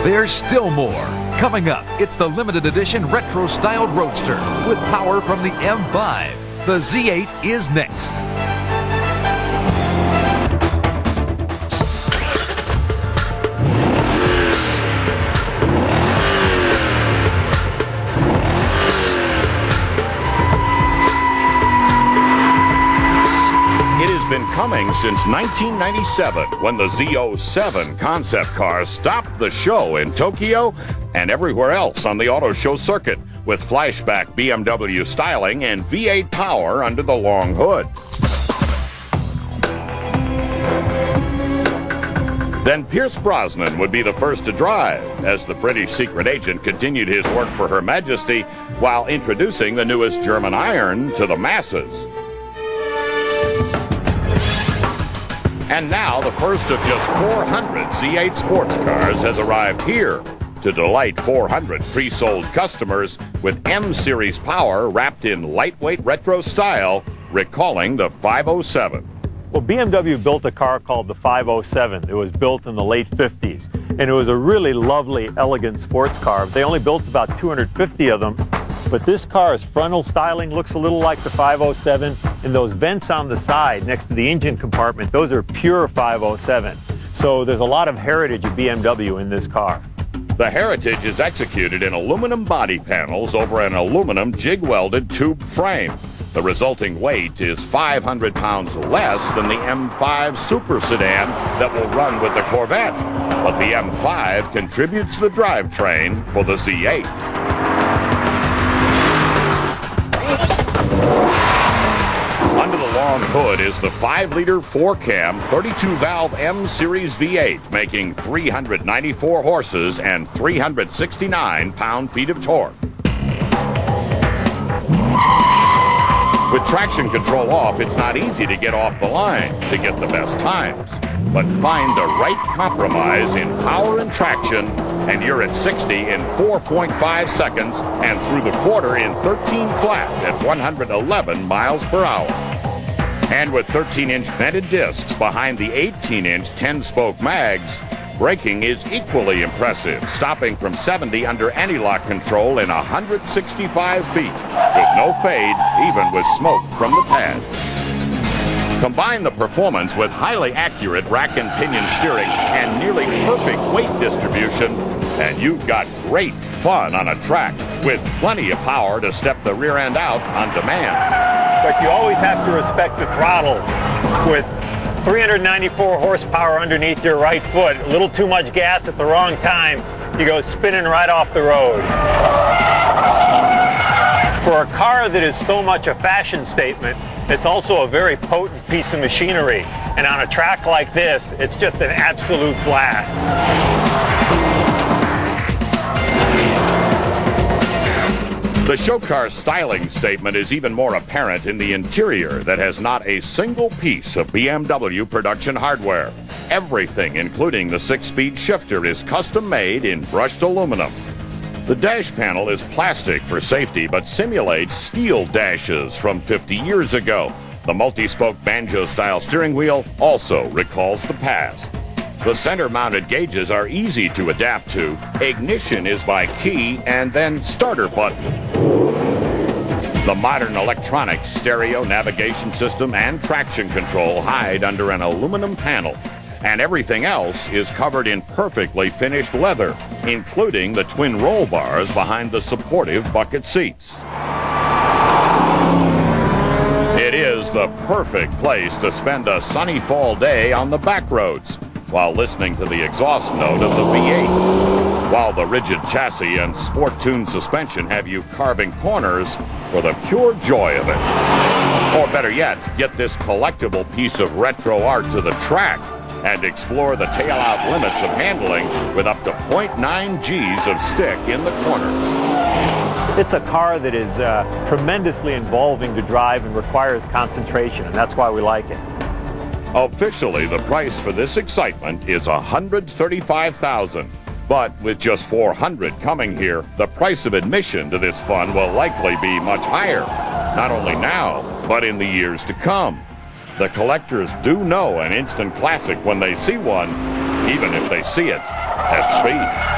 There's still more. Coming up, it's the limited edition retro-styled roadster with power from the M5. The Z8 is next. It has been coming since 1997 when the Z7 concept car stopped the show in Tokyo and everywhere else on the auto show circuit with flashback BMW styling and V8 power under the long hood. Then Pierce Brosnan would be the first to drive as the British secret agent continued his work for Her Majesty while introducing the newest German iron to the masses. And now the first of just 400 Z8 sports cars has arrived here to delight 400 pre-sold customers with M-Series power wrapped in lightweight retro style, recalling the 507. Well, BMW built a car called the 507. It was built in the late 50s, and it was a really lovely, elegant sports car. They only built about 250 of them, but this car's frontal styling looks a little like the 507, and those vents on the side next to the engine compartment, those are pure 507. So there's a lot of heritage of BMW in this car. The heritage is executed in aluminum body panels over an aluminum jig-welded tube frame. The resulting weight is 500 pounds less than the M5 super sedan that will run with the Corvette. But the M5 contributes the drivetrain for the Z8. Under the long hood is the 5-liter 4-cam 32-valve M-Series V8, making 394 horses and 369 pound-feet of torque. With traction control off, it's not easy to get off the line to get the best times. But find the right compromise in power and traction, and you're at 60 in 4.5 seconds and through the quarter in 13 flat at 111 miles per hour. And with 13-inch vented discs behind the 18-inch 10-spoke mags, braking is equally impressive, stopping from 70 under anti-lock control in 165 feet, with no fade, even with smoke from the pads. Combine the performance with highly accurate rack and pinion steering and nearly perfect weight distribution, and you've got great fun on a track with plenty of power to step the rear end out on demand. But you always have to respect the throttle. With 394 horsepower underneath your right foot, a little too much gas at the wrong time, you go spinning right off the road. For a car that is so much a fashion statement, it's also a very potent piece of machinery. And on a track like this, it's just an absolute blast. The show car styling statement is even more apparent in the interior that has not a single piece of BMW production hardware. Everything, including the 6-speed shifter, is custom-made in brushed aluminum. The dash panel is plastic for safety, but simulates steel dashes from 50 years ago. The multi-spoke banjo-style steering wheel also recalls the past. The center-mounted gauges are easy to adapt to. Ignition is by key and then starter button. The modern electronic stereo navigation system and traction control hide under an aluminum panel. And everything else is covered in perfectly finished leather, including the twin roll bars behind the supportive bucket seats. It is the perfect place to spend a sunny fall day on the back roads while listening to the exhaust note of the V8, while the rigid chassis and sport-tuned suspension have you carving corners for the pure joy of it. Or better yet, get this collectible piece of retro art to the track and explore the tail-out limits of handling with up to 0.9 Gs of stick in the corners. It's a car that is tremendously involving to drive and requires concentration, and that's why we like it. Officially, the price for this excitement is $135,000. But with just 400 coming here, the price of admission to this fun will likely be much higher. Not only now, but in the years to come. The collectors do know an instant classic when they see one, even if they see it at speed.